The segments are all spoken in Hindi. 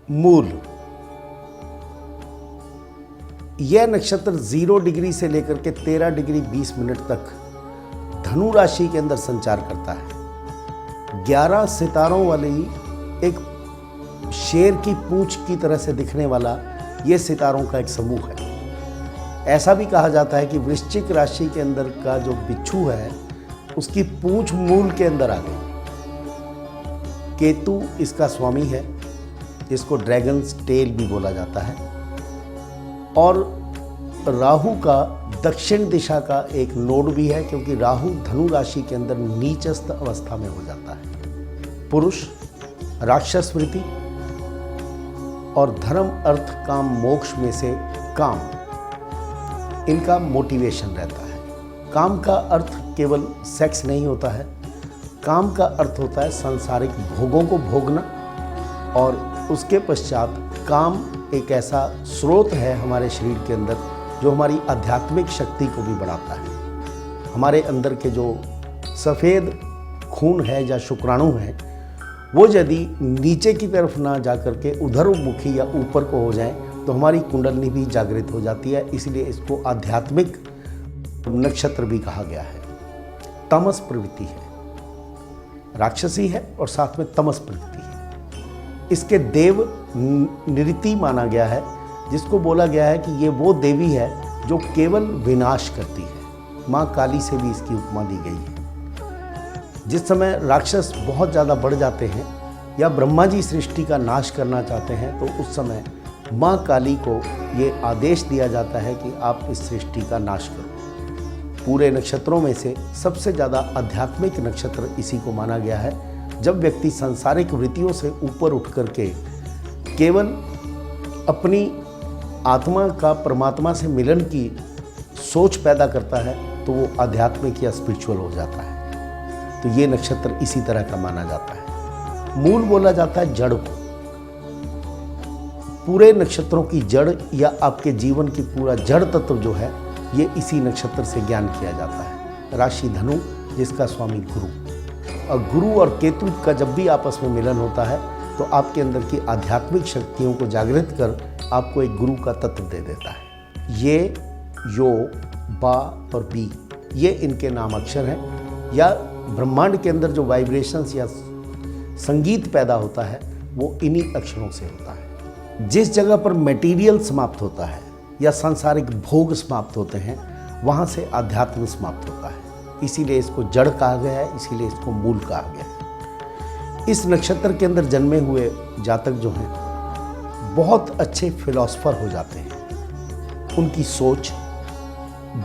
मूल, यह नक्षत्र 0 डिग्री से लेकर के 13 डिग्री 20 मिनट तक धनु राशि के अंदर संचार करता है। 11 सितारों वाली एक शेर की पूंछ की तरह से दिखने वाला यह सितारों का एक समूह है। ऐसा भी कहा जाता है कि वृश्चिक राशि के अंदर का जो बिच्छू है उसकी पूंछ मूल के अंदर आ गई। केतु इसका स्वामी है, जिसको ड्रैगन्स टेल भी बोला जाता है, और राहु का दक्षिण दिशा का एक नोड भी है, क्योंकि राहु धनु राशि के अंदर नीचस्थ अवस्था में हो जाता है। पुरुष राक्षस वृत्ति और धर्म अर्थ काम मोक्ष में से काम, इनका मोटिवेशन रहता है। काम का अर्थ केवल सेक्स नहीं होता है, काम का अर्थ होता है सांसारिक भोगों को भोगना, और उसके पश्चात काम एक ऐसा स्रोत है हमारे शरीर के अंदर जो हमारी आध्यात्मिक शक्ति को भी बढ़ाता है। हमारे अंदर के जो सफ़ेद खून है या शुक्राणु है वो यदि नीचे की तरफ ना जा कर के उधर मुखी या ऊपर को हो जाए तो हमारी कुंडलनी भी जागृत हो जाती है। इसलिए इसको आध्यात्मिक नक्षत्र भी कहा गया है। तमस प्रवृत्ति है, राक्षसी है और साथ में तमस प्रवृत्ति है। इसके देव नृति माना गया है, जिसको बोला गया है कि ये वो देवी है जो केवल विनाश करती है। माँ काली से भी इसकी उपमा दी गई है। जिस समय राक्षस बहुत ज़्यादा बढ़ जाते हैं या ब्रह्मा जी सृष्टि का नाश करना चाहते हैं तो उस समय माँ काली को ये आदेश दिया जाता है कि आप इस सृष्टि का नाश करो। पूरे नक्षत्रों में से सबसे ज़्यादा आध्यात्मिक नक्षत्र इसी को माना गया है। जब व्यक्ति सांसारिक वृत्तियों से ऊपर उठ करके केवल अपनी आत्मा का परमात्मा से मिलन की सोच पैदा करता है तो वो आध्यात्मिक या स्पिरिचुअल हो जाता है। तो ये नक्षत्र इसी तरह का माना जाता है। मूल बोला जाता है जड़ को। पूरे नक्षत्रों की जड़ या आपके जीवन की पूरा जड़ तत्व जो है ये इसी नक्षत्र से ज्ञान किया जाता है। राशि धनु, जिसका स्वामी गुरु, और गुरु और केतु का जब भी आपस में मिलन होता है तो आपके अंदर की आध्यात्मिक शक्तियों को जागृत कर आपको एक गुरु का तत्व दे देता है। ये, यो, बा और बी, ये इनके नाम अक्षर हैं। या ब्रह्मांड के अंदर जो वाइब्रेशंस या संगीत पैदा होता है वो इन्हीं अक्षरों से होता है। जिस जगह पर मटेरियल समाप्त होता है या सांसारिक भोग समाप्त होते हैं वहाँ से आध्यात्म समाप्त होता है। इसीलिए इसको जड़ कहा गया है, इसीलिए इसको मूल कहा गया है। इस नक्षत्र के अंदर जन्मे हुए जातक जो हैं बहुत अच्छे फिलॉसफर हो जाते हैं। उनकी सोच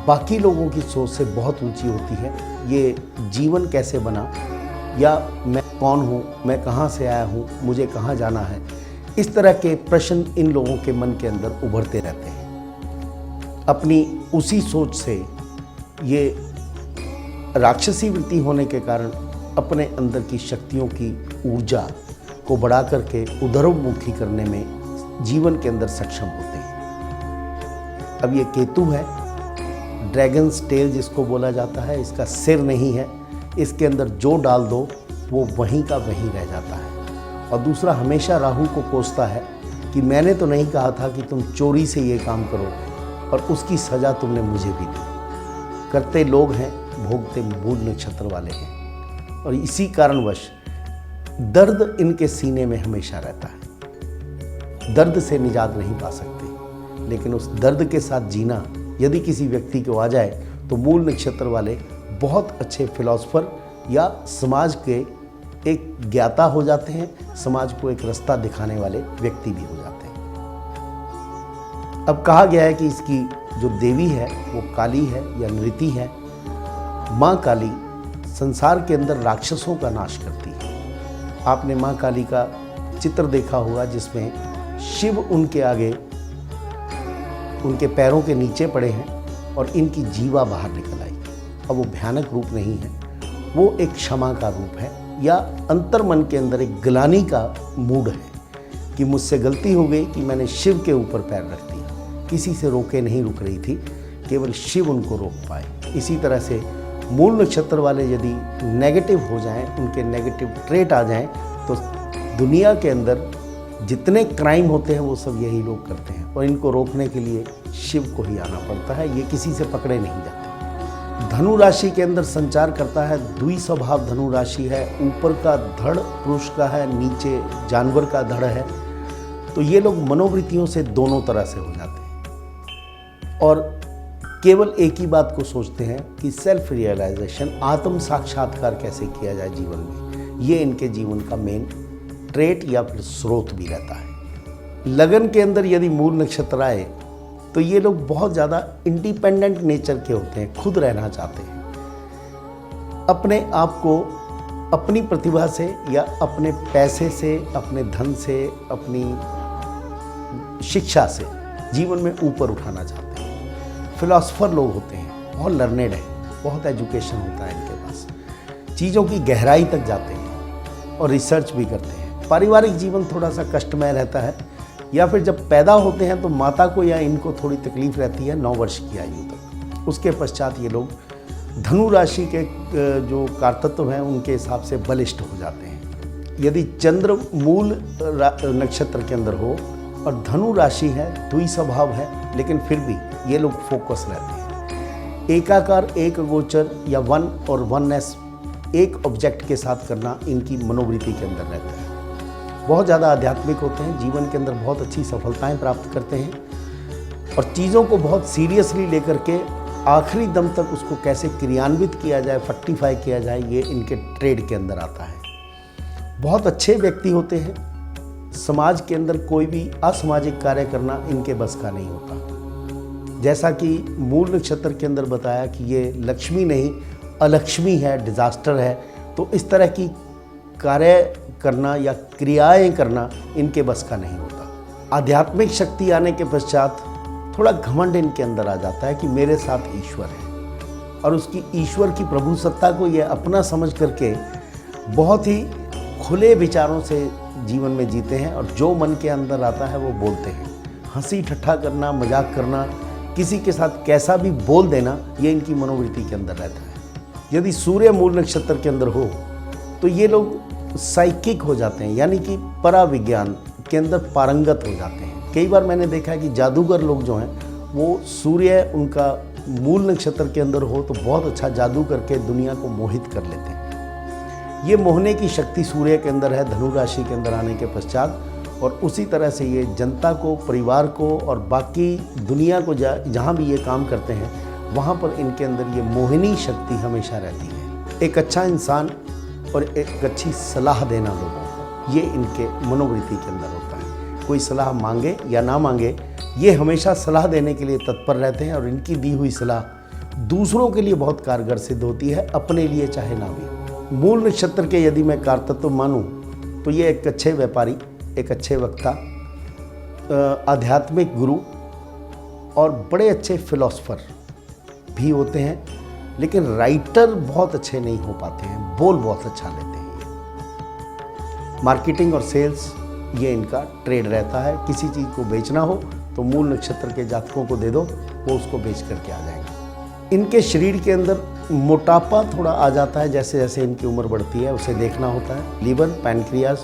बाकी लोगों की सोच से बहुत ऊंची होती है। ये जीवन कैसे बना, या मैं कौन हूँ, मैं कहाँ से आया हूँ, मुझे कहाँ जाना है, इस तरह के प्रश्न इन लोगों के मन के अंदर उभरते रहते हैं। अपनी उसी सोच से ये राक्षसी वृत्ति होने के कारण अपने अंदर की शक्तियों की ऊर्जा को बढ़ा करके उधरोन्मुखी करने में जीवन के अंदर सक्षम होते हैं। अब ये केतु है, ड्रैगन्स टेल जिसको बोला जाता है, इसका सिर नहीं है। इसके अंदर जो डाल दो वो वहीं का वहीं रह जाता है। और दूसरा, हमेशा राहु को कोसता है कि मैंने तो नहीं कहा था कि तुम चोरी से ये काम करो और उसकी सज़ा तुमने मुझे भी दी। करते लोग हैं, भोगते मूल नक्षत्र वाले हैं। और इसी कारणवश दर्द इनके सीने में हमेशा रहता है। दर्द से निजात नहीं पा सकते, लेकिन उस दर्द के साथ जीना यदि किसी व्यक्ति को आ जाए तो मूल नक्षत्र वाले बहुत अच्छे फिलॉसफर या समाज के एक ज्ञाता हो जाते हैं, समाज को एक रास्ता दिखाने वाले व्यक्ति भी हो जाते हैं। अब कहा गया है कि इसकी जो देवी है वो काली है या नृति है। माँ काली संसार के अंदर राक्षसों का नाश करती है। आपने माँ काली का चित्र देखा होगा जिसमें शिव उनके आगे, उनके पैरों के नीचे पड़े हैं और इनकी जीवा बाहर निकल आई। अब वो भयानक रूप नहीं है, वो एक क्षमा का रूप है या अंतर्मन के अंदर एक ग्लानि का मूड है कि मुझसे गलती हो गई कि मैंने शिव के ऊपर पैर रख दिया। किसी से रोके नहीं रुक रही थी, केवल शिव उनको रोक पाए। इसी तरह से मूल नक्षत्र वाले यदि नेगेटिव हो जाएं, उनके नेगेटिव ट्रेट आ जाएं, तो दुनिया के अंदर जितने क्राइम होते हैं वो सब यही लोग करते हैं और इनको रोकने के लिए शिव को ही आना पड़ता है, ये किसी से पकड़े नहीं जाते। धनु राशि के अंदर संचार करता है, द्वि स्वभाव धनु राशि है, ऊपर का धड़ पुरुष का है, नीचे जानवर का धड़ है। तो ये लोग मनोवृत्तियों से दोनों तरह से हो जाते हैं और केवल एक ही बात को सोचते हैं कि सेल्फ रियलाइजेशन, आत्म साक्षात्कार कैसे किया जाए जीवन में। ये इनके जीवन का मेन ट्रेट या फिर स्रोत भी रहता है। लगन के अंदर यदि मूल नक्षत्र आए तो ये लोग बहुत ज़्यादा इंडिपेंडेंट नेचर के होते हैं, खुद रहना चाहते हैं। अपने आप को अपनी प्रतिभा से या अपने पैसे से, अपने धन से, अपनी शिक्षा से जीवन में ऊपर उठाना चाहते हैं। फिलॉसफर लोग होते हैं, बहुत लर्नेड है, बहुत एजुकेशन होता है इनके पास, चीज़ों की गहराई तक जाते हैं और रिसर्च भी करते हैं। पारिवारिक जीवन थोड़ा सा कष्टमय रहता है, या फिर जब पैदा होते हैं तो माता को या इनको थोड़ी तकलीफ रहती है 9 वर्ष की आयु तक। उसके पश्चात ये लोग धनु राशि के जो कारतत्व हैं उनके हिसाब से बलिष्ठ हो जाते हैं। यदि चंद्र मूल नक्षत्र के अंदर हो और धनु राशि है, द्वि स्वभाव है, लेकिन फिर भी ये लोग फोकस रहते हैं। एकाकार, एक गोचर या वन और वननेस, एक ऑब्जेक्ट के साथ करना इनकी मनोवृत्ति के अंदर रहता है। बहुत ज़्यादा आध्यात्मिक होते हैं, जीवन के अंदर बहुत अच्छी सफलताएं प्राप्त करते हैं और चीज़ों को बहुत सीरियसली लेकर के आखिरी दम तक उसको कैसे क्रियान्वित किया जाए, फक्टिफाई किया जाए, ये इनके ट्रेड के अंदर आता है। बहुत अच्छे व्यक्ति होते हैं, समाज के अंदर कोई भी असामाजिक कार्य करना इनके बस का नहीं होता। जैसा कि मूल नक्षत्र के अंदर बताया कि ये लक्ष्मी नहीं अलक्ष्मी है, डिजास्टर है, तो इस तरह की कार्य करना या क्रियाएं करना इनके बस का नहीं होता। आध्यात्मिक शक्ति आने के पश्चात थोड़ा घमंड इनके अंदर आ जाता है कि मेरे साथ ईश्वर है और उसकी ईश्वर की प्रभु सत्ता को ये अपना समझ करके बहुत ही खुले विचारों से जीवन में जीते हैं और जो मन के अंदर आता है वो बोलते हैं। हंसी ठट्ठा करना, मजाक करना, किसी के साथ कैसा भी बोल देना, ये इनकी मनोवृत्ति के अंदर रहता है। यदि सूर्य मूल नक्षत्र के अंदर हो तो ये लोग साइकिक हो जाते हैं, यानी कि पराविज्ञान के अंदर पारंगत हो जाते हैं। कई बार मैंने देखा है कि जादूगर लोग जो हैं वो सूर्य उनका मूल नक्षत्र के अंदर हो तो बहुत अच्छा जादू करके दुनिया को मोहित कर लेते हैं। ये मोहने की शक्ति सूर्य के अंदर है धनु राशि के अंदर आने के पश्चात, और उसी तरह से ये जनता को, परिवार को और बाकी दुनिया को जहाँ भी ये काम करते हैं वहाँ पर इनके अंदर ये मोहिनी शक्ति हमेशा रहती है। एक अच्छा इंसान और एक अच्छी सलाह देना लोगों को, ये इनके मनोवृत्ति के अंदर होता है। कोई सलाह मांगे या ना मांगे, ये हमेशा सलाह देने के लिए तत्पर रहते हैं और इनकी दी हुई सलाह दूसरों के लिए बहुत कारगर सिद्ध होती है, अपने लिए चाहे ना भी। मूल नक्षत्र के यदि मैं कारतत्व मानूं तो ये एक अच्छे व्यापारी, एक अच्छे वक्ता, आध्यात्मिक गुरु और बड़े अच्छे फिलॉसफर भी होते हैं, लेकिन राइटर बहुत अच्छे नहीं हो पाते हैं, बोल बहुत अच्छा लेते हैं। ये मार्केटिंग और सेल्स ये इनका ट्रेड रहता है। किसी चीज़ को बेचना हो तो मूल नक्षत्र के जातकों को दे दो, वो उसको बेच करके आ जाएंगे। इनके शरीर के अंदर मोटापा थोड़ा आ जाता है जैसे जैसे इनकी उम्र बढ़ती है, उसे देखना होता है। लीवर, पैनक्रियाज,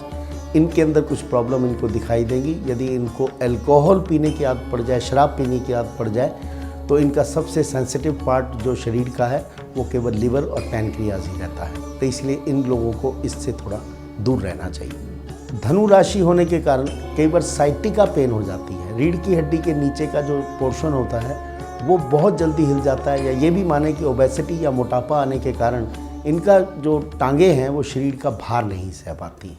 इनके अंदर कुछ प्रॉब्लम इनको दिखाई देगी। यदि इनको अल्कोहल पीने की आदत पड़ जाए, शराब पीने की आदत पड़ जाए, तो इनका सबसे सेंसिटिव पार्ट जो शरीर का है वो केवल लीवर और पैनक्रियाज ही रहता है। तो इसलिए इन लोगों को इससे थोड़ा दूर रहना चाहिए। धनु राशि होने के कारण कई बार साइटिका पेन हो जाती है। रीढ़ की हड्डी के नीचे का जो पोर्शन होता है वो बहुत जल्दी हिल जाता है, या ये भी माने कि ओबेसिटी या मोटापा आने के कारण इनका जो टांगे हैं वो शरीर का भार नहीं सह पाती।